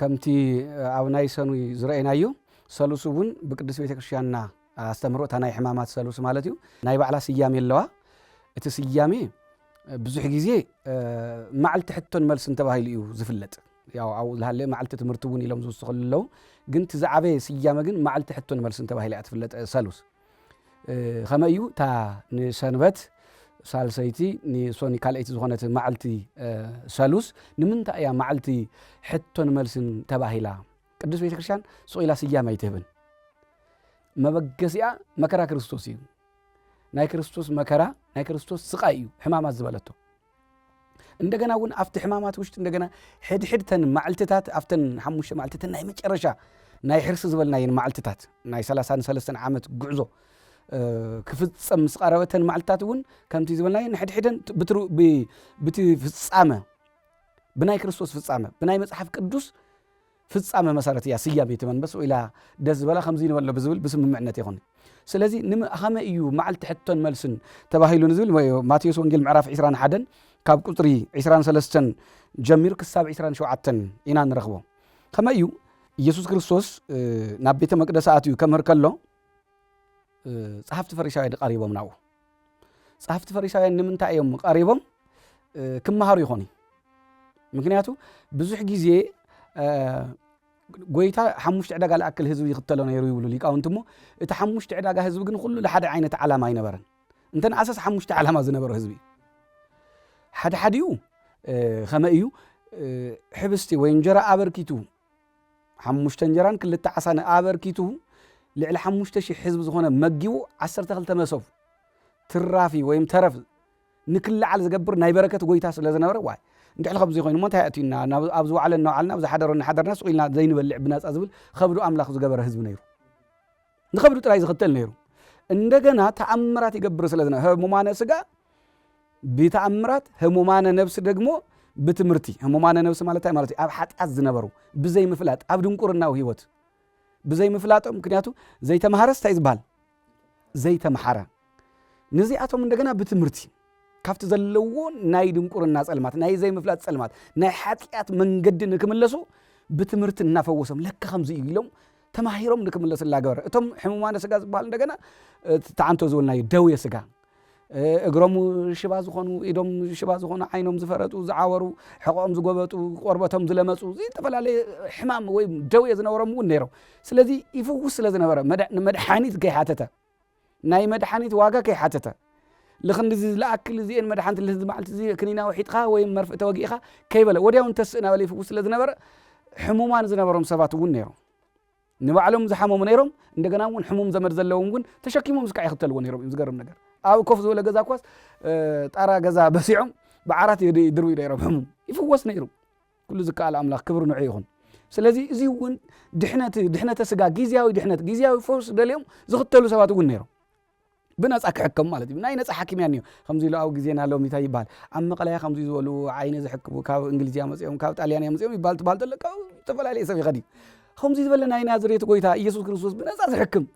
ከምቲ ኣብ ናይ ሰኑይ ዝረአናዩ ሰሉስ እውን ብቅዱስ ቤተክርስቲያንና ኣስተምሮታ ናይ ሕማማት ሰሉስ ማለት እዩ ናይ ባዕላ ስያሜ ኣለዋ እቲ ስያሜ ብዙሕ ግዜ ማዓልቲ ሕቶን መልስን ተባሂሉ እዩ ዝፍለጥ ያው ኣብ ዝሃለ ማዓልቲ ትምህርቲ እውን ኢሎም ዝውስኹ ኣለዉ ግን እቲ ዝዓበየ ስያመ ግን ማዓልቲ ሕቶን መልስን ተባሂሉ እያ ትፍለጥ ሰሉስ ከመይ እዩ እታ ንሰንበት ሳልሰይቲ ንሶኒ ካልአይቲ ዝኾነት ማዓልቲ ሰሉስ ንምንታይ እያ ማዓልቲ ሕቶን መልስን ተባሂላ ቅዱስ ቤተክርስቲያን ስቑኢላ ስያመ ኣይትህብን መበገሲኣ መከራ ክርስቶስ እዩ ናይ ክርስቶስ መከራ ናይ ክርስቶስ ስቃይ እዩ ሕማማት ዝበለቶ እንደገና እውን ኣብቲ ሕማማት ውሽጢ እንደገና ሕድሕድተን ማዓልትታት ኣብተን ሓሙሽተ ማዓልትተን ናይ መጨረሻ ናይ ሕርሲ ዝበልናየን ማዓልትታት ናይ 33 ዓመት ጉዕዞ ክፍጸም ምስ ቀረበተን ማዓልትታት እውን ከምቲ ዝበልናየን ሕድሕደን ብቲ ፍጻመ ብናይ ክርስቶስ ፍጻመ ብናይ መጽሓፍ ቅዱስ ፍጻመ መሰረት እያ ስያሜ መንበስ ኢላ ደስ ዝበላ ከምዚ ንበሎ ብዝብል ብስምምዕነት ይኹን ስለዚ ንኸመይ እዩ ማዓልቲ ሕቶን መልስን ተባሂሉ ንዝብል ማቴዎስ ወንጌል ምዕራፍ 21 ካብ ቁጥሪ 23 ጀሚሩ ክሳብ 27 ኢና ንረኽቦ ከመይ እዩ ኢየሱስ ክርስቶስ ናብ ቤተ መቅደስ ኣትዩ ከምህር ከሎ ጸሓፍቲ ፈሪሳውያን ቀሪቦም ናው ጸሓፍቲ ፈሪሳውያን ንምንታይ እዮም ቀሪቦም ክመሃሩ ይኾኑ ምክንያቱ ብዙሕ ግዜ ጎይታ ሓሙሽተ ዕዳጋ ለኣክል ህዝቢ ይኽተሎ ነይሩ ይብሉ ሊቃውንቲ እሞ እቲ ሓሙሽተ ዕዳጋ ህዝቢ ግን ኩሉ ለሓደ ዓይነት ዓላማ ኣይነበረን እንተን ኣሰስ ሓሙሽተ ዓላማ ዝነበሮ ህዝቢ ሓድሓዲኡ ከመይ እዩ ሕብስቲ ወይ እንጀራ ኣበርኪቱ ሓሙሽተ እንጀራን ክልተ ዓሳን ኣበርኪቱ ልዕሊ 5000 ህዝቢ ዝኾነ መጊቡ 12 መሶብ ትራፊ ወይ ተረፍ ንክልዓል ዝገብር ናይ በረከት ጎይታ ስለ ዝነበረ ዋይ እንድሕር ከምዚ ኮይኑ ሞንታይ ኣትዩና ኣብ ዝዋዕለና ዋዕልና ኣብ ዝሓደረና ሓደርና ስቑኢልና ዘይንበልዕ ብናፃ ዝብል ከብዱ ኣምላኽ ዝገበረ ህዝቢ ነይሩ ንከብዱ ጥራይ ዝኽተል ነይሩ እንደገና ተኣምራት ይገብር ስለ ዝነበረ ህሙማነ ስጋ ብተኣምራት ህሙማነ ነብሲ ደግሞ ብትምህርቲ ህሙማነ ነብሲ ማለት እዩ ኣብ ሓጢኣት ዝነበሩ ብዘይ ምፍላጥ ኣብ ድንቁርናው ህይወት ብዘይ ምፍላጦም ምክንያቱ ዘይተማሃረስ እንታይ ዝበሃል ዘይተማሓረ ነዚኣቶም እንደገና ብትምህርቲ ካብቲ ዘለዎ ናይ ድንቁርና ጸልማት ናይ ዘይምፍላጥ ጸልማት ናይ ሓጢኣት መንገዲ ንክምለሱ ብትምህርቲ እናፈወሶም ለካ ከምዚ ኢሎም ተማሂሮም ንክምለሱ ላገበረ እቶም ሕሙማነ ስጋ ዝበሃል እንደገና ተዓንቶ ዝብልናዮ ደዌ ስጋ እግሮም ሽባ ዝኾኑ ኢዶም ሽባ ዝኾኑ ዓይኖም ዝፈረጡ ዝዓወሩ ሕቆኦም ዝጎበጡ ቆርበቶም ዝለመፁ ዝተፈላለዩ ሕማም ወይ ደዌ ዝነበሮም እውን ነይሮም ስለዚ ይፍውስ ስለ ዝነበረ መድሓኒት ከይሓተተ ናይ መድሓኒት ዋጋ ከይሓተተ ልኽንዲ ዝለኣክል እዚአን መድሓኒት ልህዚ መዓልቲ እዚ ክኒና ወሒጥኻ ወይ መርፍእ ተወጊእኻ ከይበለ ወዲያውን ተስእና በለ ይፍውስ ስለ ዝነበረ ሕሙማን ዝነበሮም ሰባት እውን ነይሮም ንባዕሎም ዝሓመሙ ነይሮም እንደገና እውን ሕሙም ዘመድ ዘለዎም እውን ተሸኪሞም ዝካዕ ይኽተልዎ ነይሮም እዩ ዝገርም ነገር ኣብ ኮፍ ዝበለ ገዛ ኳስ ጣራ ገዛ በሲዖም ብዓራት ይድርቡ ነይሮም ሕሙም ይፍወስ ነይሩ ኩሉ ዝከኣል ኣምላኽ ክብሪ ንዑ ይኹን ስለዚ እዚ እውን ድሕነተ ስጋ ጊዜያዊ ድሕነት ጊዜያዊ ፈውስ ደልዮም ዝኽተሉ ሰባት እውን ነይሮም ብነፃ ክሕከሙ ማለት እዩ ናይ ነፃ ሓኪምያ እኒዮ ከምዚ ኢሉ ኣብ ግዜና ሎሚ እንታይ ይበሃል ኣብ መቐለያ ከምዚ ዝበሉ ዓይነ ዝሕክሙ ካብ እንግሊዝያ መፅኦም ካብ ጣልያንያ መፅኦም ይበሃል ትበሃል ተሎ ካብ ዝተፈላለየ ሰብ ይኸዲ ከምዚ ዝበለ ናይ ናዝሬት ጎይታ ኢየሱስ ክርስቶስ ብነፃ ዝሕክም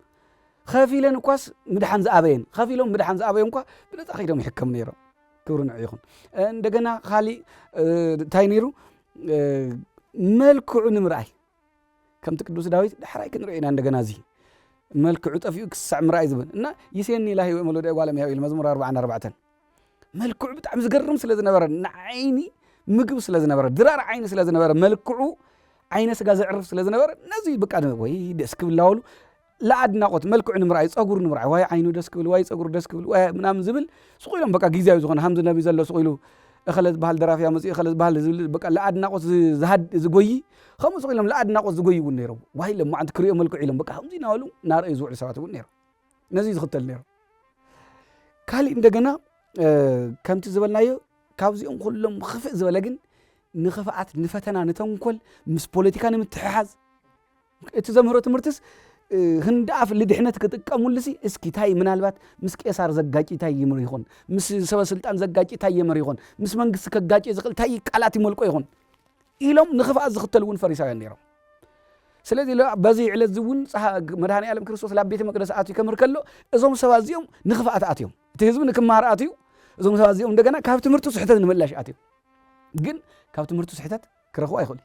ከፊለን እኳስ ምድሓን ዝኣበየን ከፊሎም ምድሓን ዝኣበዮም እኳ ብነፃ ኸይዶም ይሕከሙ ነይሮም ክብሪ ንዑ ይኹን እንደገና ካሊእ እንታይ ነይሩ መልክዑ ንምርኣይ ከምቲ ቅዱስ ዳዊት ዳሕራይ ክንሪኦ ኢና እንደገና እዚ መልክዑ ጠፊኡ ክሳዕ ምርኣይ ዝብል እና ይሴኒ ኢላሂ ወመሎደ ጓለ እምሕያው ኢሉ መዝሙር 44 መልክዑ ብጣዕሚ ዝገርም ስለ ዝነበረ ንዓይኒ ምግብ ስለ ዝነበረ ድራር ዓይኒ ስለ ዝነበረ መልክዑ ዓይነ ስጋ ዘዕርፍ ስለ ዝነበረ ነዚ በቃ ወይ ደስ ክብል ላወሉ ለኣድናቆት መልክዑ ንምርኣይ ፀጉር ንምርኣይ ዋይ ዓይኑ ደስ ክብል ዋይ ፀጉር ደስ ክብል ዋይ ምናምን ዝብል ስቑኢሎም በቃ ጊዜያዊ ዝኾነ ሃምዚ ነቢ ዘሎ ስቑኢሉ እኸለ ዝበሃል ደራፊያ መፅኡ እኸለ ዝበሃል ዝብል በቃ ለኣድናቆት ዝጎይ ከምኡ ስቑኢሎም ለኣድናቆት ዝጎይ እውን ነይሮም ዋይ ለማዓንቲ ክሪኦ መልክዑ ኢሎም በቃ ከምዚ ናበሉ ናርአዩ ዝውዕሉ ሰባት እውን ነይሮም ነዚ ዝኽተል ነይሮም ካሊእ እንደገና ከምቲ ዝበልናዮ ካብዚኦም ኩሎም ክፍእ ዝበለ ግን ንኽፍኣት ንፈተና ንተንኮል ምስ ፖለቲካ ንምትሕሓዝ እቲ ዘምህሮ ትምህርትስ ህንዳፍ ልድሕነት ክጥቀሙልሲ እስኪ ታይ ምናልባት ምስ ቄሳር ዘጋጭ ታይ ይምር ይሆን ምስ ሰበ ስልጣን ዘጋጭ ታይ ይምር ይሆን ምስ መንግስት ከጋጭ ዝኽእል ታይ ቃላት ይመልቆ ይሆን ኢሎም ንኽፍኣት ዝኽተልውን ፈሪሳውያን ነይሮም ስለዚ በዚ ዕለት ዝውን መድኃኔ ዓለም ክርስቶስ ላብ ቤተ መቅደስ ኣትዩ ከምር ከሎ እዞም ሰባት እዚኦም ንኽፍኣት ኣትዮም እቲ ህዝቢ ንክመሃር ኣትዩ እዞም ሰባት እዚኦም እንደገና ካብ ትምህርቱ ስሕተት ንምምላሽ ኣትዮም ግን ካብ ትምህርቱ ስሕተት ክረኽቡ ኣይኽእሉ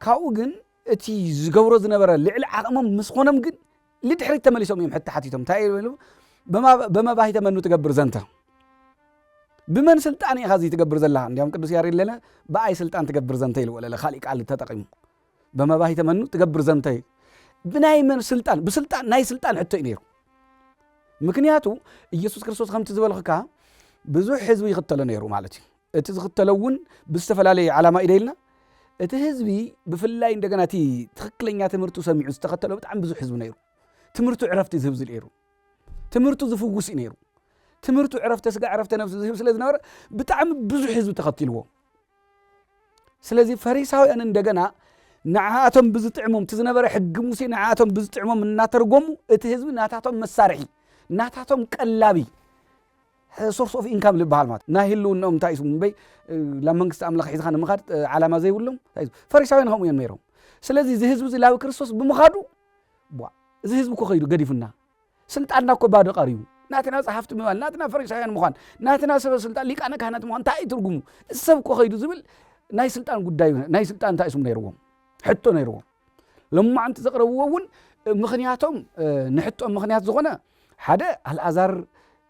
ካብኡ ግን እቲ ዝገብሮ ዝነበረ ልዕሊ ዓቕሞም ምስ ኾኖም ግን ልድሕሪት ተመሊሶም እዮም ሕቲ ሓቲቶም እንታይ ይብሉ በመባሂተ መኑ ትገብር ዘንተ ብመን ስልጣን ኢኻ እዚ ትገብር ዘለኻ እንዲያውም ቅዱስ ያሬድ ለለ በኣይ ስልጣን ትገብር ዘንተ ኢልዎ ለለ ካሊእ ቃል ተጠቂሙ በመባሂተ መኑ ትገብር ዘንተ ብናይ መን ስልጣን ብስልጣን ናይ ስልጣን ሕቶ እዩ ነይሩ ምክንያቱ ኢየሱስ ክርስቶስ ከምቲ ዝበልኽካ ብዙሕ ህዝቢ ይኽተሎ ነይሩ ማለት እዩ እቲ ዝኽተሎ እውን ብዝተፈላለየ ዓላማ እዩ ደይልና እቲ ህዝቢ ብፍላይ እንደገና እቲ ትክክለኛ ትምህርቱ ሰሚዑ ዝተኸተሎ ብጣዕሚ ብዙሕ ህዝቢ ነይሩ ትምህርቱ ዕረፍቲ ዝህብ ዝነይሩ ትምህርቱ ዝፍውስ እዩ ነይሩ ትምህርቱ ዕረፍተ ስጋ ዕረፍተ ነፍሲ ዝህብ ስለ ዝነበረ ብጣዕሚ ብዙሕ ህዝቢ ተኸቲልዎ ስለዚ ፈሪሳውያን እንደገና ንዓኣቶም ብዝጥዕሞም እቲ ዝነበረ ሕጊ ሙሴ ንዓኣቶም ብዝጥዕሞም እናተርጎሙ እቲ ህዝቢ ናታቶም መሳርሒ ናታቶም ቀላቢ ሶርስ ኦፍ ኢንካም ልበሃል ማለት ናይ ህልውናኦም እንታይ እዩ እምበይ ላ መንግስቲ ኣምላኽ ሒዝኻ ንምኻድ ዓላማ ዘይብሎም ፈሪሳውያን ከምኡ እዮም ነይሮም ስለዚ እዚ ህዝቢ እዚ ላብ ክርስቶስ ብምኻዱ እዚ ህዝቢ እኮ ኸይዱ ገዲፉና ስልጣንና እኮ ባዶ ቀሪቡ ናትና ጸሓፍቲ ምባል ናትና ፈሪሳውያን ምዃን ናትና ሰበ ስልጣን ሊቃነ ካህናት ምዃን እንታይ ትርጉሙ ሰብ እኮ ኸይዱ ዝብል ናይ ስልጣን ጉዳይ ናይ ስልጣን እንታይ እሱም ነይርዎም ሕቶ ነይርዎም ለማዓንቲ ዘቕረብዎ እውን ምኽንያቶም ንሕጦም ምኽንያት ዝኾነ ሓደ ኣልዓዛር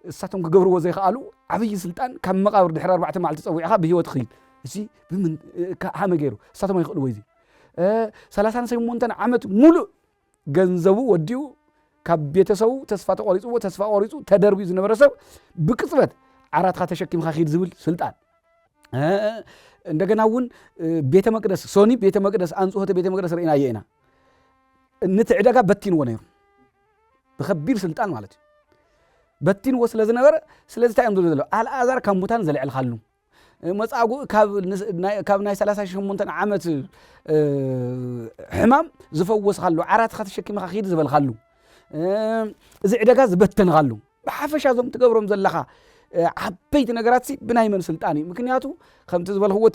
እሳቶም ክገብርዎ ዘይከኣሉ ዓብይ ስልጣን ካብ መቃብር ድሕሪ 4 መዓልቲ ፀዊዕኻ ብሂወት ክይድ እዚ ብምን ሃመ ገይሩ እሳቶም ኣይኽእልዎ እዚ 38 ዓመት ሙሉእ ገንዘቡ ወዲኡ ካብ ቤተሰቡ ተስፋ ቆሪፁ ተደርቢዩ ዝነበረ ሰብ ብቅጽበት ዓራትካ ተሸኪምካ ኺድ ዝብል ስልጣን እንደገና እውን ቤተ መቅደስ ሶኒ ቤተ መቅደስ አንጽሆተ ቤተ መቅደስ ርኢና የኢና ንትዕደጋ በቲንዎ ነይሩ ብኸቢር ስልጣን ማለት በቲንዎ ስለ ዝነበረ ስለዚ እንታይ እዮም ዘሎ ኣልዓዛር ካብ ሙታን ዘልዕልካሉ መጻጉዕ ካብ ናይ 38 ዓመት ሕማም ዝፈወስካሉ ዓራትካ ተሸኪምካ ኺድ ዝበልካሉ እዚ ዕደጋ ዝበተንካሉ ብሓፈሻ ዞም ትገብሮም ዘለኻ ዓበይቲ ነገራት ብናይ መን ስልጣን እዩ ምክንያቱ ከምቲ ዝበልኽዎ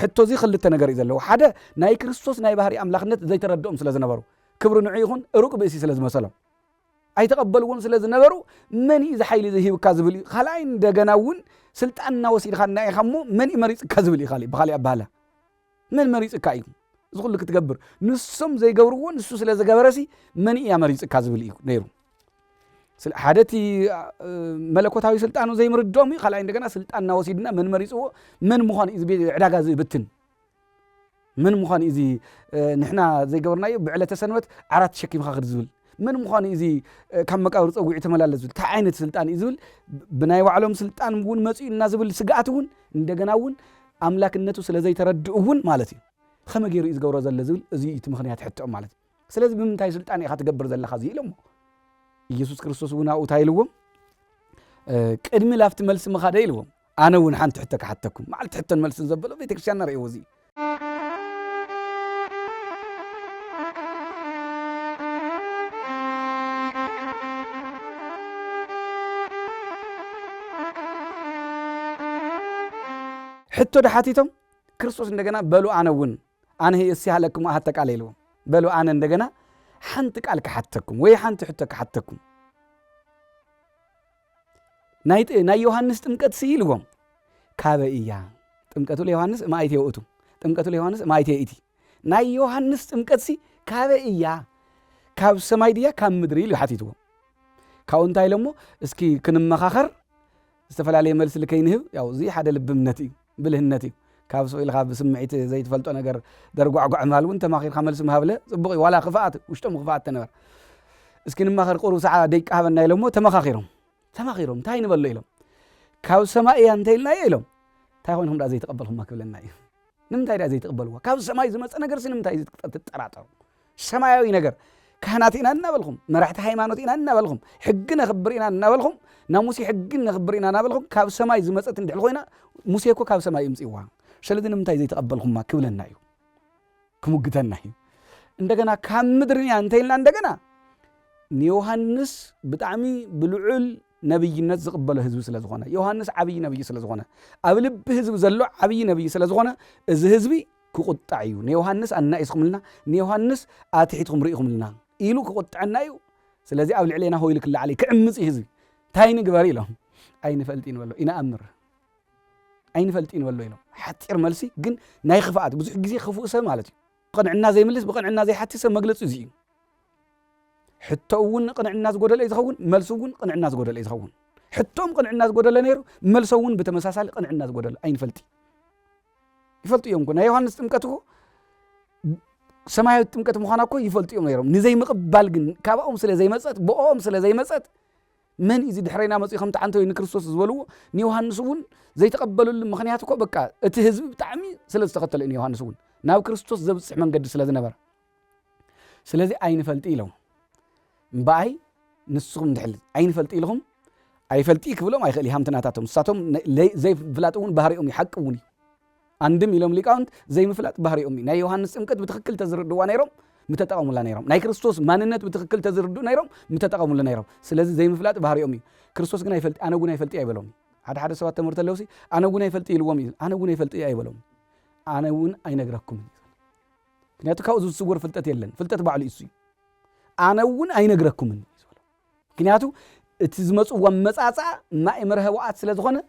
ሕቶ እዚ ክልተ ነገር እዩ ዘለዎ ሓደ ናይ ክርስቶስ ናይ ባህሪ ኣምላኽነት ዘይተረድኦም ስለ ዝነበሩ ክብሪ ንዑ ይኹን ሩቅ ብእሲ ስለ ዝመሰሎም ኣይተቐበልዎን ስለ ዝነበሩ መን እዩ ዝሓይሊ ዝሂብካ ዝብል እዩ ካልኣይ እንደገና እውን ስልጣንና ወሲድካ እናኢኻ እሞ መን እዩ መሪፅካ ዝብል እዩ ብኻሊእ ኣባህላ መን መሪፅካ እዩ እዚ ኩሉ ክትገብር ንሶም ዘይገብርዎ ንሱ ስለ ዝገበረሲ መን እያ መሪፅካ ዝብል እዩ ነይሩ ሓደቲ መለኮታዊ ስልጣኑ ዘይምርድኦም እዩ ካልኣይ እንደገና ስልጣንና ወሲድና መን መሪፅዎ መን ምዃኑ እዩ እዚ ዕዳጋ ዝብትን መን ምዃኑ እዩ እዚ ንሕና ዘይገበርናዮ ብዕለተ ሰንበት ዓራት ተሸኪምካ ክድ ዝብል መን ምዃኑ እዚ ካብ መቃብር ፀጉዒ ተመላለስ ዝብል እንታይ ዓይነት ስልጣን እዩ ዝብል ብናይ ባዕሎም ስልጣን እውን መፂኡና ዝብል ስግኣት እውን እንደገና እውን ኣምላክነቱ ስለ ዘይተረድኡ እውን ማለት እዩ ከመይ ገይሩ እዩ ዝገብሮ ዘሎ ዝብል እዚ እቲ ምኽንያት ሕቶኦም ማለት እዩ ስለዚ ብምንታይ ስልጣን ኢኻ ትገብር ዘለኻ እዚ ኢሎሞ ኢየሱስ ክርስቶስ እውን ኣብኡ እንታይ ኢልዎም ቅድሚ ላፍቲ መልሲ ምኻደ ኢልዎም ኣነ እውን ሓንቲ ሕቶ ክሓተኩም መዓልቲ ሕቶን መልስን ዘበሎ ቤተክርስትያን ንሪእዎ እዚ ሕቶ ድሓቲቶም ክርስቶስ እንደገና በሉ ኣነ እውን ኣነ እስያለኩም ኣሓተ ቃል ኢልዎም በሉ ኣነ እንደገና ሓንቲ ቃል ክሓተኩም ወይ ሓንቲ ሕቶ ክሓተኩም ናይ ዮሐንስ ጥምቀት ሲኢልዎም ካበ እያ ጥምቀቱ ለዮሐንስ ማይቴ ወእቱ ጥምቀቱ ለዮሐንስ ማይቴ እቲ ናይ ዮሐንስ ጥምቀት ሲ ካበ እያ ካብ ሰማይ ድያ ካብ ምድሪ ኢሉ ሓቲትዎም ካብኡ እንታይ ኢሎሞ እስኪ ክንመኻኸር ዝተፈላለየ መልሲ ልከይንህብ ያው እዚ ሓደ ልቢ እምነት እዩ ብልህነት እዩ ካብ ሰው ኢልካ ብስምዒት ዘይትፈልጦ ነገር ደርጓዕጓዕ ማል እውን ተማኺርካ መልሲ ምሃብለ ጽቡቕ እዩ ዋላ ክፍኣት ውሽጦም ክፍኣት ተነበር እስኪ ንማኸር ቁሩብ ሰዓ ደቂቃ ሃበና ኢሎሞ ተመኻኺሮም እንታይ ንበሎ ኢሎም ካብ ሰማይ እያ እንታይ ኢልና ኢሎም እንታይ ኮይንኩም ዳ ዘይተቐበልኩም ክብለና እዩ ንምንታይ ዳ ዘይተቐበልዎ ካብ ሰማይ ዝመፀ ነገር ንምንታይ ትጠራጠሩ ሰማያዊ ነገር ካህናት ኢና እናበልኩም መራሕቲ ሃይማኖት ኢና እናበልኩም ሕጊ ነኽብር ኢና እናበልኩም ና ሙሴ ሕጊ ነኽብር ኢና እናበልኩም ካብ ሰማይ ዝመፀት እንድሕር ኮይና ሙሴ እኮ ካብ ሰማይ እምፅዋ ስለዚ ንምንታይ ዘይተቐበልኩማ ክብለና እዩ ክሙግተና እዩ እንደገና ካብ ምድሪ እያ እንታይ ኢልና እንደገና ንዮሐንስ ብጣዕሚ ብልዑል ነብይነት ዝቕበሎ ህዝቢ ስለ ዝኾነ ዮሐንስ ዓብይ ነብይ ስለ ዝኾነ ኣብ ልቢ ህዝቢ ዘሎ ዓብይ ነብይ ስለ ዝኾነ እዚ ህዝቢ ክቁጣዕ እዩ ንዮሐንስ ኣናኢስኩምልና ንዮሐንስ ኣትሒትኩም ርኢኹምልና ኢሉ ክቁጣዕና እዩ ስለዚ ኣብ ልዕሌና ሆይሉ ክላዓለ ክዕምፅ ህዝቢ እንታይ ንግበር ኢሎም ኣይንፈልጢን በሎ ኢነኣምር ኣይንፈልጢን በሎ ኢሎም ሓጢር መልሲ ግን ናይ ክፍኣት ብዙሕ ግዜ ክፉእ ሰብ ማለት እዩ قنعنا زي ملس بقنعنا زي حتى سب مغلص زي حتىውን قنعنا زغدل يزخون ملسون قنعنا زغدل يزخون حتىم قنعنا زغدل نيرو ملسون بتمساسال قنعنا زغدل اين فلتي يفلطوا يوم كنا يوحنس ጥምቀቱ ሰማያዊ ጥምቀት መሆናኮ ይፈልጥዩ ነይሮም ንዘይ መቅባል ግን ካብኦም ስለ ዘይመጸት በኦም ስለ ዘይመጸት من إذا دحرينا مصي خمت عنته إن كريستوس زولو نيوهانسون زي تقبلوا المخنياتكو بقى اتهزب تعمي سلز تقتل إن يوهانسون ناو كريستوس زب صحمن قد سلز نبر سلزي أين فلت إلهم باي نسخهم دحل أين فلت إلهم أي فلت إكبلهم أي خلي هم تناتاتهم ساتهم زي فلاتون بحري أمي حقوني عندهم إلهم ليكاونت زي مفلات بحري أمي نا يوهانس إمكت بتخكل تزردوا نيرهم متتقاموا لنا نيرهم ناي كريستوس ماننت بتخكل تزردوا نيرهم متتقاموا لنا نيرهم سلازي زي مفلات بحري أمي كريستوس كنا يفلت أنا قلنا يفلت أي بلوم حد سوات تمرت اللوسي أنا قلنا يفلت إلوام أنا قلنا يفلت أي بلوم أنا قلنا أي نجركم كنياتو كاوزو الصور فلتت يلن فلتت بعلي إسوي أنا قلنا أي نجركم كنياتو تزمت ومسعى ما إمره وقت سلاز خانة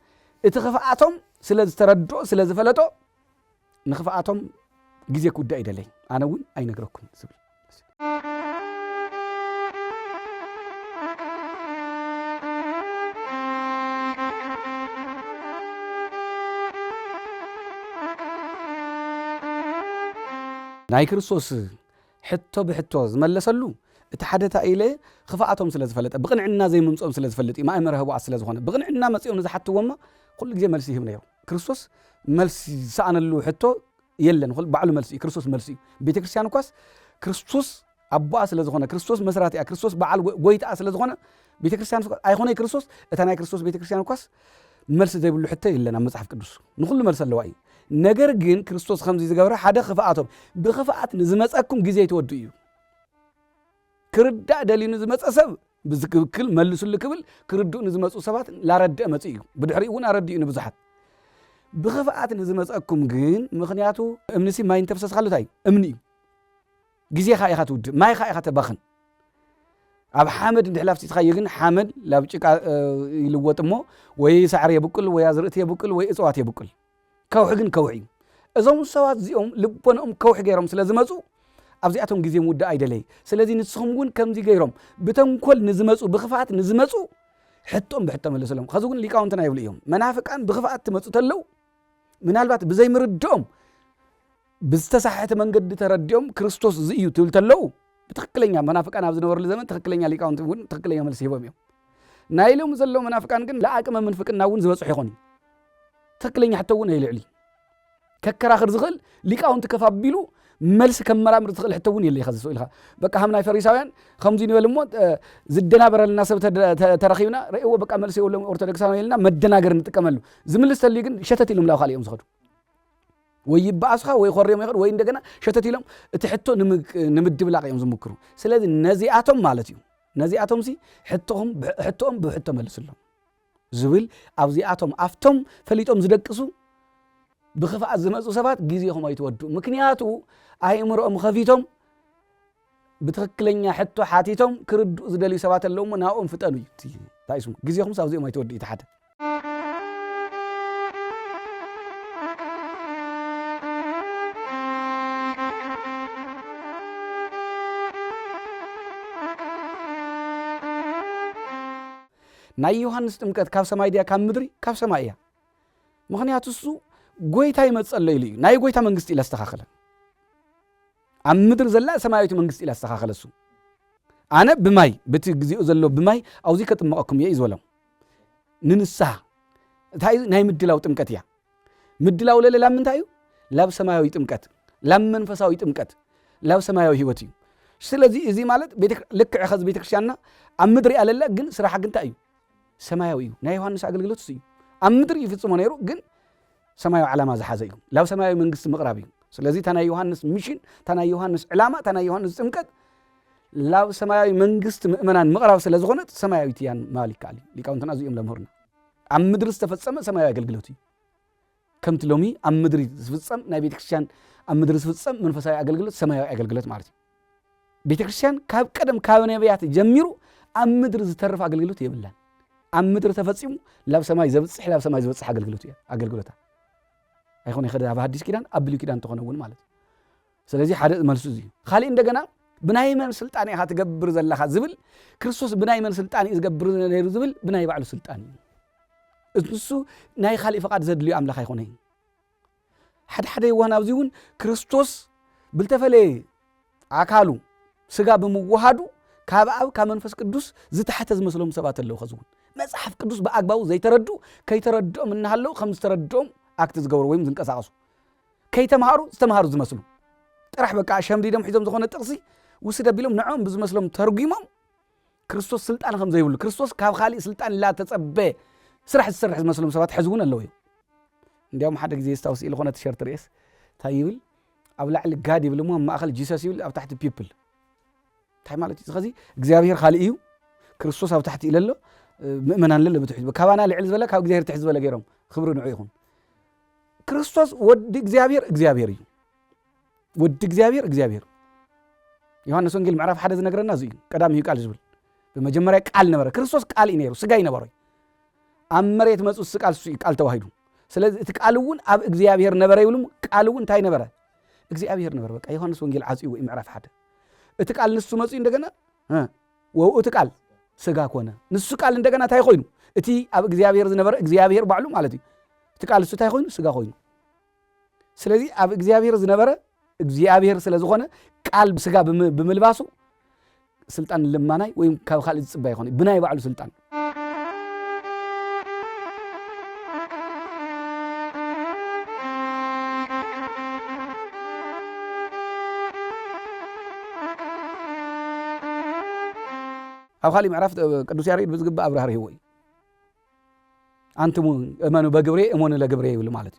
اتخفاءاتهم سلاز تردو سلاز فلتو نخفاءاتهم جزء كود دايد لي أنا وين أين أقرأكم سبي ناي كريستوس حتى بحتى زملسلو اتحدث إليه خفاءاتهم سلاز فلت بقنعنا زي منصوم سلاز فلت ما أمره وقت سلاز خانة بقنعنا مسيون إذا حتى وما كل جزء ملسيه من يوم كريستوس ملسي سأنا له حتى يلا نقول بعلو ملسي كريستوس ملسي بيت كريستيان كواس كريستوس أبو أصل زغنا كريستوس مسراتي كريستوس بعل قويت أصل زغنا بيت كريستيان أيخوني كريستوس أتانا كريستوس بيت كريستيان كواس ملس زي بقول حتى يلا نمسح قدوس نقول ملس اللواي نجر جين كريستوس خمسة زجاورة حدا خفاءاتهم بخفاءات نزمتكم جزيت وديو كردا دليل نزمت أسب بذكر ملس اللي قبل كردو نزمت أسبات لا رد أمتيو بدحري ونا ردي نبزحت بخفاءات نزمتكم جين مخنياتو أمنسي ما ينتفسس خلوتاي أمني جزية خايخة تود ما يخايخة تبخن أب حامد ندحلاف تتخيجن حامد لا بتشك يلوت أمه ويسعر يبكل ويازرت يبكل ويصوات يبكل كوحجن كوحي إذا مستوات زيهم لبون كوح جيرهم سلازمزو أبزياتهم جزية مودة أيدلي سلازي نسخمون كم زي جيرهم بتنقل نزمزو بخفاءات نزمزو حتى بحتى من السلام خذون اللي كاونتنا يبليهم منافق أن بخفاءات تمسو تلو من هالبات بزي مردهم بستسحت من قد تردهم كريستوس زيو تلو بتخكلنيا منافق أنا بزنور الزمن تخكلنيا اللي كاونت ون تخكلنيا من السيبهم يوم نايلهم زلوا منافق أن لا أكمل منفق الناون زوج صحيحوني تخكلنيا حتى ون هيلعلي ككر آخر زغل اللي كاونت كفابيلو ملس كم مرة تغل حتى ون اللي خذ سؤالها بقى همنا فريساويان خمسين والموت زدنا برا الناس ترخينا رأيوا بقى ملس يقولون أرتدكسان يلنا مدنا قرن تكملوا زمن لسه اللي جن شتت لهم لا خاليهم صغروا ويبعثها ويخريهم يخر وين دقنا شتت لهم تحطوا نمد بلاقيهم زمكروا سلذي نزيعتهم مالتيو نزيعتهم سي حطهم بحطهم ملس لهم زبل أبزيعتهم أفتهم فليتهم زدقسوا بخفاء زمزو سبات جزيهم يتودوا مكنياتو أي مرأة مخفيتهم بتخكلنيا حتى حاتيتهم كردو زدلي سبات اللوم ناقوم فتنوي تايسم جزيهم ساوزيهم يتودي تحت ناي يوحنس تمكت كاف سماي ديا كام مدري كاف سمايا مخنياتو سو قويتاي متصلي لي ناي قويتا منغستي لا استخاخله عم مدر زلا سماويت منغستي لا استخاخله سو انا بماي بتغزيو زلو بماي اوزي كتمقكم يا يزولم ننسا تاي ناي مدلاو طمقتيا مدلاو للا منتايو لاب سماوي طمقت لام منفساوي طمقت لاب سماوي هيوتي ስለዚህ እዚ ማለት ልክ ዕኸዝ ቤተክርስቲያንና ኣብ ምድሪ ኣለለ ግን ስራሓ ግን እንታይ እዩ ሰማያዊ እዩ ናይ ዮሐንስ ኣገልግሎት እዩ ኣብ ምድሪ ይፍጽሞ ነይሩ ግን ሰማያዊ ዓላማ ዝሓዘ እዩ ላብ ሰማያዊ መንግስቲ ምቕራብ እዩ ስለዚህ ታናይ ዮሐንስ ሚሽን ታናይ ዮሐንስ ዕላማ ታናይ ዮሐንስ ጥምቀት ላብ ሰማያዊ መንግስቲ ምእመናን ምቕራብ ስለ ዝኾነት ሰማያዊት እያን ማል ይከኣል ሊቃውንትና እዚኦም ለምህርና ኣብ ምድሪ ዝተፈጸመ ሰማያዊ ኣገልግሎት እዩ ከምቲ ሎሚ ኣብ ምድሪ ዝፍጸም ናይ ቤተክርስቲያን ኣብ ምድሪ ዝፍጸም መንፈሳዊ ኣገልግሎት ሰማያዊ ኣገልግሎት ማለት እዩ ቤተክርስቲያን ካብ ቀደም ካብ ነቢያት ጀሚሩ ኣብ ምድሪ ዝተርፍ ኣገልግሎት የብላን ኣብ ምድሪ ተፈጺሙ ላብ ሰማይ ዘብጽሕ ላብ ሰማይ ዝበጽሕ ኣገልግሎት እዩ ኣገልግሎታ ኣይኾነ ይኸዳ ኣብ ሐዲስ ኪዳን ኣብ ብሉይ ኪዳን ተኾነውን ማለት ስለዚህ ሓደ መልሱ እዚ خالي እንደገና ብናይ መን ስልጣን ኢኻ ትገብር ዘለኻ ዝብል ክርስቶስ ብናይ መን ስልጣን እዩ ዝገብር ነይሩ ዝብል ብናይ ባዕሉ ስልጣን እዩ እሱ ናይ خالي ፈቃድ ዘድልዩ ኣምላኽ ኣይኮነይ ሓደ ይዋን ኣብዚ እውን ክርስቶስ ብልተፈለየ ኣካሉ ስጋ ብምዋሃዱ ካብ ኣብ ካብ መንፈስ ቅዱስ ዝተሓተ ዝመስሎም ሰባት ኣለዉ ኸዝውን መጽሓፍ ቅዱስ በኣግባቡ ዘይተረዱ ከይተረድኦም እናሃለዉ ከም ዝተረድኦም ኣክት ዝገብሩ ወይም ዝንቀሳቐሱ ከይተምሃሩ ዝተምሃሩ ዝመስሉ ጥራሕ በቃ ሸምዲዶም ሒዞም ዝኾነ ጥቕሲ ውስድ ኣቢሎም ንዖም ብዝመስሎም ተርጉሞም ክርስቶስ ስልጣን ከም ዘይብሉ ክርስቶስ ካብ خالي ስልጣን ላተጸበ ስራሕ ዝሰርሕ ዝመስሎም ሰባት ሕዝውን ኣለዉ እዮም እንዲያውም ሓደ ግዜ ስታውስ ኢሉ ኾነ ቲሸርት ርኤስ እንታይ ይብል ኣብ ላዕሊ ጋድ ይብል እሞ ማእኸል ጂሰስ ይብል ኣብ ታሕቲ ፒፕል እንታይ ማለት እዩ ስለዚ እግዚኣብሔር خالي እዩ ክርስቶስ ኣብ ታሕቲ ኢለሎ ምእመናን ለለ ብትሕት ካባና ልዕል ዝበለ ካብ እግዚኣብሔር ትሕት ዝበለ ገይሮም ክብሪ ንዑ ይኹን ክርስቶስ ወዲ እግዚአብሔር እዩ ወዲ እግዚአብሔር ዮሐንስ ወንጌል ምዕራፍ 1 ዝነገረና እዚ ቀዳሚው ቃል ዝብል በመጀመሪያ ቃል ነበረ ክርስቶስ ቃል እዩ ነይሩ ስጋ ይነበረ ኣብ መሬት መጽኡ ቃል ተዋሂዱ ስለዚህ እቲ ቃልውን ኣብ እግዚአብሔር ነበረ ይብሉም ቃልውን እንታይ ነበረ እግዚአብሔር ነበረ በቃ ዮሐንስ ወንጌል ዓጽዩ ወይ ምዕራፍ 1 እቲ ቃል ንሱ መጽኡ እንደገና ወእቱ ቃል ስጋ ኮነ ንሱ ቃል እንደገና እንታይ ኮይኑ እቲ ኣብ እግዚአብሔር ዝነበረ እግዚአብሔር ባዕሉ ማለት እዩ እቲ ቃል ንሱ እንታይ ኮይኑ ስጋ ኮይኑ ስለዚህ ኣብ እግዚአብሔር ዝነበረ እግዚአብሔር ስለዝኾነ ቃል ስጋ ብምልባሱ ስልጣን ለማናይ ወይ ካብ خالي ዝጽባይ ይኾነ ብናይ ባዕሉ ስልጣን ኣብ خالي ምዕራፍ ቅዱስ ያሬድ ብዝግባ ኣብራህር ይወይ አንትሙ እመኑ በግብሬ እመኑ ለግብሬ ይብል ማለት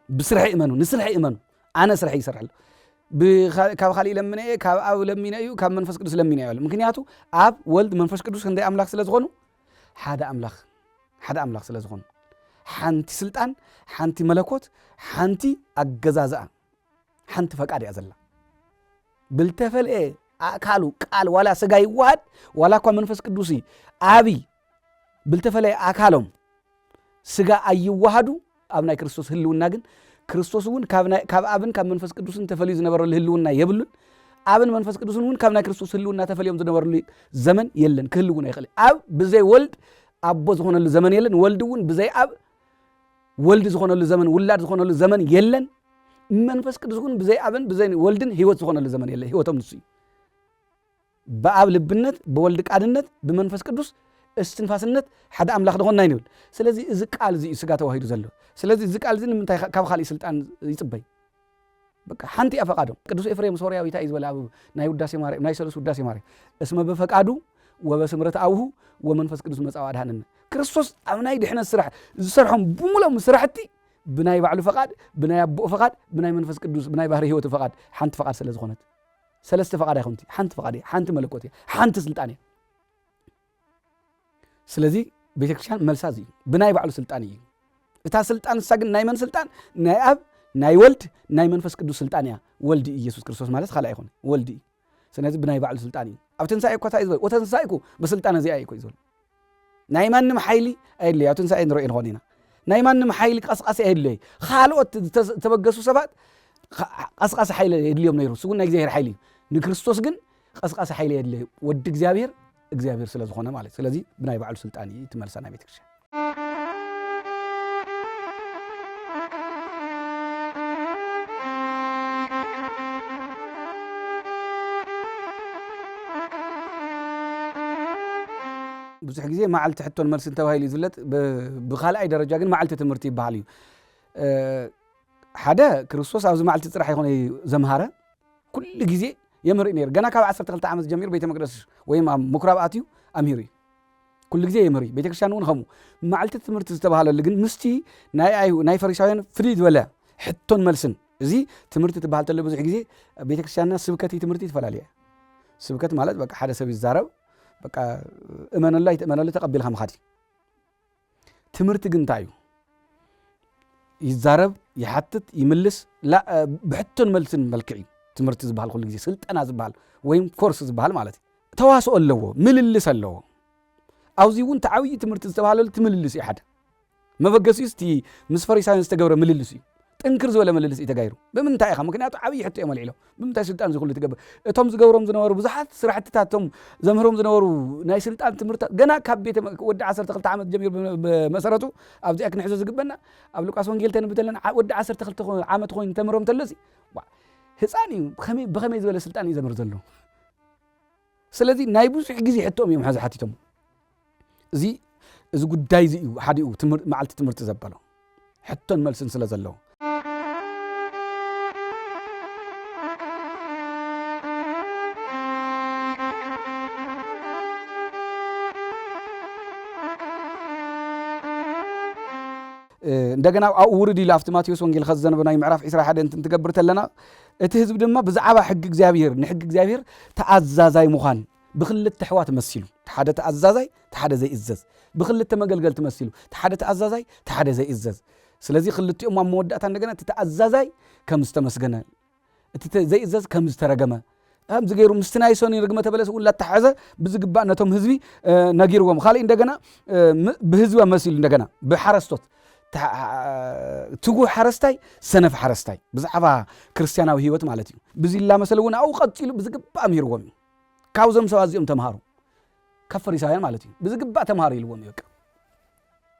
ብስርሐ እመኑ ንስርሐ እመኑ አነ ስርሐ ይሰራል ካብ خالي ለምነ ካብ ኣብ ለምነ እዩ ካብ መንፈስ ቅዱስ ለምነ እዩ ምክንያቱ ኣብ ወልድ መንፈስ ቅዱስ እንደ አምላክ ስለዝኾኑ ሓደ አምላክ ስለዝኾኑ ሓንቲ ስልጣን ሓንቲ መለኮት ሓንቲ አገዛዝኣ ሓንቲ ፈቃድ ያዘላ ብልተፈልአ አካሉ ቃል ዋላ ስጋ ይዋሃድ ዋላ እኳ መንፈስ ቅዱስ አቢ ብልተፈልአ አካሎም ስጋ አይዋሃዱ ኣብ ናይ ክርስቶስ ህልውና ግን ክርስቶስውን ካብ አብን ካብ መንፈስ ቅዱስን ተፈልዩ ዝነበረሉ ህልውና የብሉን አብን መንፈስ ቅዱስን እውን ካብ ናይ ክርስቶስ ህልውና ተፈልዮም ዝነበረሉ ዘመን የለን ክህልውና ይኽእል ኣብ ብዘይ ወልድ አቦ ዝኾነሉ ዘመን የለን ወልድውን ብዘይ አብ ወልድ ዝኾነሉ ዘመን ውላድ ዝኾነሉ ዘመን የለን መንፈስ ቅዱስን ብዘይ አብን ብዘይ ወልድን ህይወት ዝኾነሉ ዘመን የለን ህይወቶም ንሱ በአብ ልብነት በወልድ ቃልነት በመንፈስ ቅዱስ እስትንፋስነት ሓደ አምላክ ደኾና ይንብል ስለዚህ እዚ ቃል እዚ ስጋ ተዋሂዱ ዘሎ ስለዚህ እዚ ቃል እዚ ንምንታይ ካብ خالي ስልጣን ይጽበይ በቃ ሓንቲ አፈቃዶም ቅዱስ ኤፍሬም ሶርያዊ ታይ ዝበላ ናይ ውዳሴ ማርያም ናይ ሰለስ ውዳሴ ማርያም እስመ በፈቃዱ ወበስምረት አውሁ ወመንፈስ ቅዱስ መጻው አድሃነን ክርስቶስ ኣብ ናይ ድሕነት ስራሕ ዝሰርሖም ብሙሎም ስራሕቲ ብናይ ባዕሉ ፈቃድ ብናይ አቦ ፈቃድ ብናይ መንፈስ ቅዱስ ብናይ ባህሪ ህይወት ፈቃድ ሓንቲ ፈቃድ ስለ ዝኾነት ሰለስተ ፈቃድ አይኹንቲ ሓንቲ ፈቃድ ሓንቲ መለኮት ሓንቲ ስልጣን ስለዚህ ቤተክርስቲያን መልሳ እዚ ብናይ ባዕሉ ስልጣን እዩ እታ ስልጣን ሳግን ናይ መን ስልጣን ናይ አብ ናይ ወልድ ናይ መንፈስ ቅዱስ ስልጣን ያ ወልድ ኢየሱስ ክርስቶስ ማለት خالي አይኹን ወልድ ስለዚህ ብናይ ባዕሉ ስልጣን እዩ ኣብ ትንሳኤ እኮ ታይ ዝበል ወተንሳኤኩ በስልጣን እዚ አይኮ ይዘል ናይ ማንም ኃይሊ አይደለ ኣብ ትንሳኤ ንርኢ ንኾኒና ናይ ማንም ኃይሊ ቀስቃሲ አይደለ ካልኦት ተበገሱ ሰባት ቀስቃሲ ኃይሊ የድልዮም ነይሩ ስጉን ናይ እግዚአብሔር ኃይሊ ንክርስቶስ ግን ቀስቃሲ ኃይሊ የድለ ወድ እግዚአብሔር ስለዝኾነ ማለት ስለዚህ ብናይ ባዕሉ ስልጣን ይትመልሰና ቤተክርስቲያን ብዙሕ ግዜ ማዓልቲ ሕቶን መልስ ተባሂሉ ይዝለጥ ብኻልኣይ ደረጃ ግን ማዓልቲ ትምህርቲ ይበሃል እዩ ሓደ ክርስቶስ ኣብዚ ማዓልቲ ጥራሕ ይኾነ ዘምሃረ ኩሉ ግዜ የምርኢ ነይሩ ገና ካብ 12 ዓመት ጀሚሩ ቤተ መቅደስ ወይ ምኩራብ ኣትዩ ኣምሂሩ ኩሉ ግዜ የምርኢ ቤተክርስቲያን እውን ከምኡ ማዓልቲ ትምህርቲ ዝተባሃለሉ ግን ምስቲ ናይ ፈሪሳውያን ፍልይ ዝበለ ሕቶን መልስን እዚ ትምህርቲ ትበሃል ተሎ ብዙሕ ግዜ ቤተክርስቲያንና ስብከት ትምህርቲ ትፈላለየ ስብከት ማለት በቃ ሓደ ሰብ ይዛረብ በቃ እመነላ ይተመነላ ተቀበልካ መኻዲ ትምህርቲ ግን እንታይ እዩ ይዛረብ ይሓትት ይምልስ ላ ብሕቶን መልስን መልክዕ ትምህርቲ ዝበሃል ኩሉ ግዜ ስልጠና ዝበሃል ወይ ኮርስ ዝበሃል ማለት ተዋስኦ ኣለዎ ምልልስ ኣለዎ ኣብዚ እውን ተዓብይ ትምህርቲ ዝተባሃለሉ ትምልልስ እዩ ሓደ መበገሲ እስቲ ምስ ፈሪሳውያን ዝተገብረ ምልልስ እዩ ጥንክር ዝበለ መልልስ ተጋይሩ ብምንታይ ኢኻ ምክንያቱ ዓብይ ሕቶ እዮም አልዒሎም ብምንታይ ስልጣን ዝኽሉ ትገብር እቶም ዝገብሮም ዝነበሩ ብዙሓት ስራሕትታቶም ዘምህሮም ዝነበሩ ናይ ስልጣን ትምህርታት ገና ካብ ቤተ ወዲ 12 ዓመት ጀሚሩ በመሰረቱ ኣብዚኣ ክንሕዞ ዝግበና ኣብ ሉቃስ ወንጌል ተንብተለና ወዲ 12 ዓመት ኮይኑ ተምህሮም ተለሲ ህፃን እዩ ብኸመይ ዝበለ ስልጣን እዩ ዘምህር ዘሎ ስለዚ ናይ ብዙሕ ግዜ ሕቶኦም እዮም ሓዚ ሓቲቶም እዚ ጉዳይ እዚ እዩ ሓደ እዩ መዓልቲ ትምህርቲ ዘበሎ ሕቶን መልስን ስለ ዘለዎ እንደገና ውርድ ኢሉ ኣብቲ ማቴዎስ ወንጌል ከዘነበናይ ምዕራፍ 21 እንትን ትገብር ተለና እቲ ህዝብ ድማ ብዛዕባ ሕጊ እግዚአብሔር ንሕጊ እግዚአብሔር ተኣዛዛይ ምዃን ብክልተ ኣሕዋት መሲሉ ሓደ ተኣዛዛይ ሓደ ዘይእዘዝ ብክልተ መገልገል ተመሲሉ ሓደ ተኣዛዛይ ሓደ ዘይእዘዝ ስለዚ ክልቲኦም ኣብ መወዳእታ እንደገና እቲ ተኣዛዛይ ከም ዝተመስገነ እቲ ዘይእዘዝ ከም ዝተረገመ همز غيرو مستناي سوني رغمه تبلس ولا تحزه بزغبا نتوم حزبي نغيرهم خالي እንደገና بهزبا مسيل እንደገና بحرستوت تغو حرستاي سنف حرستاي بزعبا ክርስቲያናዊ ህይወት ማለት እዩ بزيلا مسلون او قتيلو بزغبا اميرهم ካውዘም ሰዋዚኦም ተማሃሩ ከፈሪሳውያን ማለት እዩ بزغبا ተማሃሩ ይልዎም ይበቃ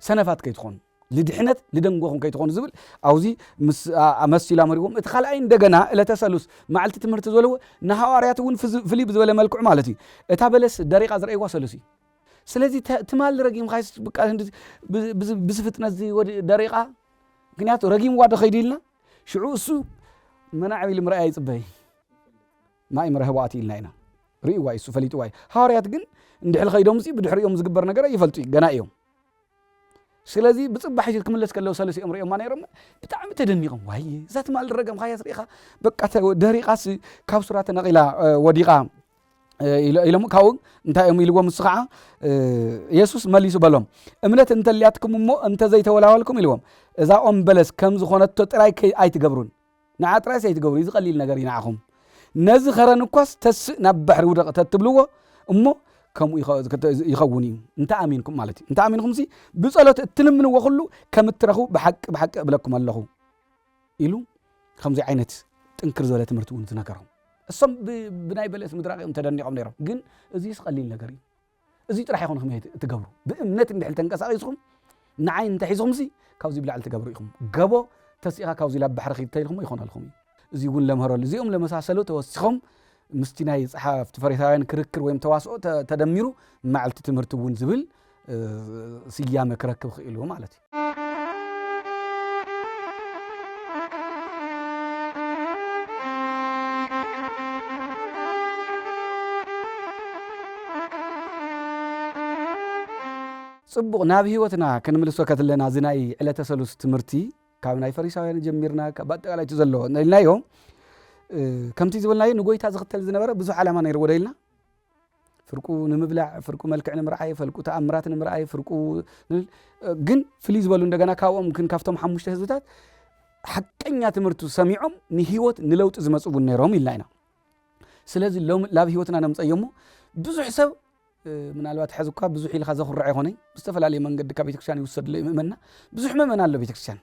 ሰነፋት ከይትኾኑ لدحنت لدنغوهم كيتخون زبل اوزي امسيلا مريهم اتخلعي እንደገና ለተሰሉስ ማዓልቲ ትምህርት ዘለው ነሐዋርያት ውን ፍሊብ ዝበለ መልክዑ ማለት እዩ እታ በለስ ደቂቃ ዝረአይዋ ሰሉሲ ስለዚ ትማል ረጊም ኻይስ በቃ ብዝፍጥነት ዚ ደቂቃ ምክንያቱ ረጊም ዋደ ኸይዲልና ሽዑ እሱ መናዕቢ ልምራይ ይጽበይ ማይ ምረህዋት ኢልና ኢና ሪእዋ እሱ ፈሊጥ ዋይ ሐዋርያት ግን እንድሕል ኸይዶም ሲ ብድሕሪኦም ዝግበር ነገር ይፈልጡ ገና እዮም ስለዚ ብጽባሕ ይል ክምለስ ከለው ሰለሲ እምሪኦም ማነይሮም ብጣዕሚ ተደኒቆም ዋይ ዛት ማል ረገም ኻያስ ሪኻ በቃ ደሪቃስ ካብ ሱራተ ነቂላ ወዲቃ ኢሎም ካው እንታይኦም ኢልዎም ስኻ ኢየሱስ መሊሱ በሎም እምነት እንተልያትኩም እሞ እንተ ዘይተወላወልኩም ኢልዎም እዛ ኦም በለስ ከም ዝኾነቶ ጥራይ ኣይትገብሩን ንዓጥራይ ኣይትገብሩ ይዝቀሊል ነገር ይናዓኹም ነዚ ኸረን እኳስ ተስእ ናብ ባሕሪ ውደቕ ተትብልዎ እሞ كم يخوني انت امينكم مالتي انت امينكم سي بصلاه تلمن وخلو كم ترخو بحق بلكم الله يلو خمسه عينت تنكر زوله تمرتون تنكرهم الصم بناي بلس مدراقيم تدنيقم نيرم ግን እዚስ ቀሊል ነገር እዩ እዚ ጥራሕ ይኹን ኸመይ ትገብሩ በእምነት እንድሕል ተንቀሳቂስኩም ንዓይን ተሒዝኩም ሲ ካብዚ ብላዕል ትገብሩ ኢኹም ገቦ ተሲኻ ካብዚ ላ ባሕሪ ኺተይልኩም ይኾናልኩም እዚ ውን ለምሃረሉ እዚኦም ለመሳሰሉ ተወሲኾም مستناي صحاف تفريثاوين كركر ويم تواصؤ تدميرو معلت تمرت ون زبل سيامه كركب خيلو مالتي صبغ ناب هيوتنا كنملسو كتلنا زناي علته سلوس تمرتي كابناي فريساوين جميرنا كباطقالاي تزلو نيلايو كمتي زبلناي نغويتا زختل زنبره ብዙ ዓላማ ነይሩ ወደይልና ፍርቁ ንምብላዕ ፍርቁ መልክዕ ንምርአይ ፍርቁ ተአምራት ንምርአይ ፍርቁ ግን ፍሊ ዝበሉ እንደገና ካዎም ግን ካፍቶም ሓሙሽተ ህዝብታት ሐቀኛ ትምህርቱ ሰሚዖም ንህይወት ንለውጥ ዝመጽቡ ነይሮም ኢልና ስለዚ ላብ ህይወትና ነምፀየሙ ብዙ ሰብ ምናልባት ሕዝካ ብዙ ኢልካ ዘኽርዕ ይኾነይ ብዝተፈላለየ መንገዲ ካብ ቤተክርስቲያን ይወሰድ ለይመና ብዙ መመና አለ ቤተክርስቲያን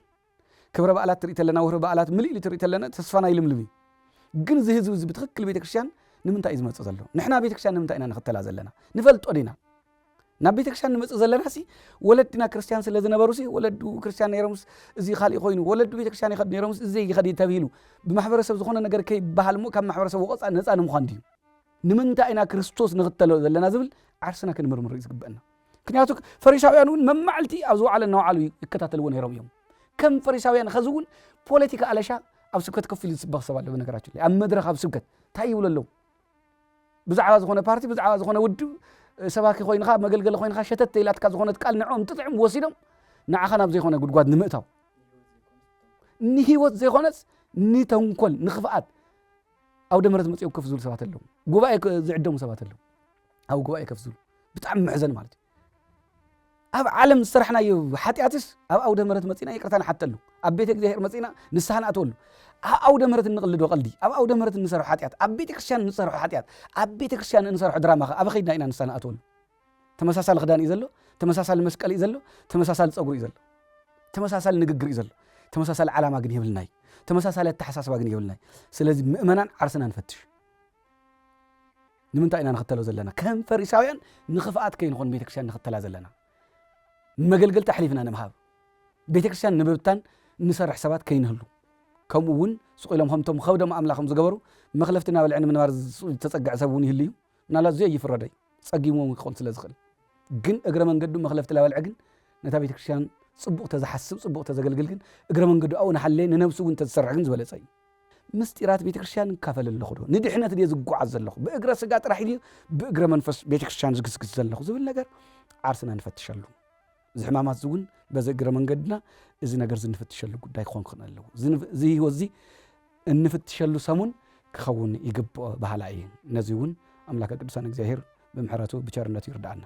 ክብረ በዓላት ትርኢተለና ወህረ በዓላት ምልኢል ትርኢተለና ተስፋና ይልምልም ግን ዝህዝብ ብትክክል ቤተክርስቲያን ንምንታይ ዝመጽ ዘሎ ንሕና ቤተክርስቲያን ንምንታይ ኢና ንኽተላ ዘለና ንፈልጦ ዲና ናብ ቤተክርስቲያን ንመጽ ዘለና ሲ ወለድና ክርስቲያን ስለ ዝነበሩ ሲ ወለዱ ክርስቲያን ነይሮምስ እዚ ኻሊ ኮይኑ ወለዱ ቤተክርስቲያን ይኸድ ነይሮምስ እዚ ይኸድ ተብሂሉ ብማሕበረሰብ ዝኾነ ነገር ከይበሃል ሞ ካብ ማሕበረሰብ ወፃ ነፃ ንምዃን ድዩ ንምንታይ ኢና ክርስቶስ ንኽተሎ ዘለና ዝብል ዓርስና ክንምርምር ዝግበአና ምክንያቱ ፈሪሳውያን ውን መማዓልቲ ኣብ ዝወዓለ እናውዓሉ ይከታተልዎ ነይሮም እዮም ከም ፈሪሳውያን ኸዝውን ፖለቲካ አለሻ ኣብ ስብከት ከፍ ኢሉ ዝስበኽ ሰብ ኣሎ በነገራችን ላይ ኣብ መድረኽ ኣብ ስብከት እንታይ ይብሉ ኣለዉ ብዛዕባ ዝኾነ ፓርቲ ብዛዕባ ዝኾነ ውድብ ሰባኪ ኮይንካ መገልገሊ ኮይንካ ሸተት ኢላትካ ዝኾነት ቃል ንዕኦም ጥጥዕም ወሲዶም ንዓኻ ናብ ዘይኮነ ጉድጓድ ንምእታው ንህይወት ዘይኮነስ ንተንኮል ንኽፍኣት ኣውደ ምሕረት መፅኦም ከፍ ዝብሉ ሰባት ኣለዉ ጉባኤ ዝዕደሙ ሰባት ኣለዉ ኣብ ጉባኤ ከፍ ዝብሉ ብጣዕሚ ምሕዘን ማለት እዩ ኣብ ዓለም ዝሰራሕናዮ ሓጢኣትስ ኣብ ኣውደ ምሕረት መፂና ይቅርታ ንሓተሉ ኣብ ቤተ እግዚአብሔር መፂና ንስሓ ንኣትወሉ ኣብ ኣውደ ምሕረት እንቕልዶ ቀልዲ ኣብ ኣውደ ምሕረት እንሰርሖ ሓጢኣት ኣብ ቤተ ክርስቲያን እንሰርሖ ሓጢኣት ኣብ ቤተ ክርስቲያን እንሰርሖ ድራማ ኣብ ኸይድና ኢና ንስሓ ንኣትወሉ ተመሳሳሊ ክዳን እዩ ዘሎ ተመሳሳሊ መስቀል እዩ ዘሎ ተመሳሳሊ ፀጉሪ እዩ ዘሎ ተመሳሳሊ ንግግር እዩ ዘሎ ተመሳሳሊ ዓላማ ግን ይብልናይ ተመሳሳሊ ተሓሳስባ ግን ይብልናይ ስለዚ ምእመናን ዓርስና ንፈትሽ ንምንታይ ኢና ንኽተሎ ዘለና ከም ፈሪሳውያን ንኽፍኣት ከይንኾን ቤተክርስትያን ንኽተላ ዘለና መገልገልቲ ኣሕሊፍና ንምሃብ ቤተክርስትያን ንብብታን ንሰርሕ ሰባት ከይንህሉ ከምኡ እውን ስቑኢሎም ከምቶም ከብዶም ኣምላኾም ዝገበሩ መኽለፍትና በልዕን ምንባር ተጸጋዕ ሰብ እውን ይህልዩ ምናልባት ዘይ ይፍረደይ ጸጊሞም ክኾን ስለ ዝኽእል ግን እግረ መንገዱ መኽለፍቲ ላበልዕ ግን ነታ ቤተክርስትያን ጽቡቕ ተዝሓስብ ጽቡቕ ተዘገልግል ግን እግረ መንገዱ ኣው ንሓለ ንነብሱ እውን ተዝሰርሕ ግን ዝበለጸ እዩ ምስጢራት ቤተክርስትያን ካፈል ኣለኹ ዶ ንድሕነት ድየ ዝጓዓዝ ዘለኹ ብእግረ ስጋ ጥራሕ ድዩ ብእግረ መንፈስ ቤተክርስትያን ዝግስግስ ዘለኹ ዝብል ነገር ዓርስና ንፈትሸሉ ዝሕማማት እውን በዚ እግረ መንገድና እዚ ነገር ዝንፈትሸሉ ጉዳይ ክኾን ክኽእል ኣለዎ እዚ ህይወት እዚ እንፍትሸሉ ሰሙን ክኸውን ይግብኦ ባህላ እዩ ነዚ እውን ኣምላክ ቅዱሳን እግዚኣብሔር ብምሕረቱ ብቸርነቱ ይርዳኣና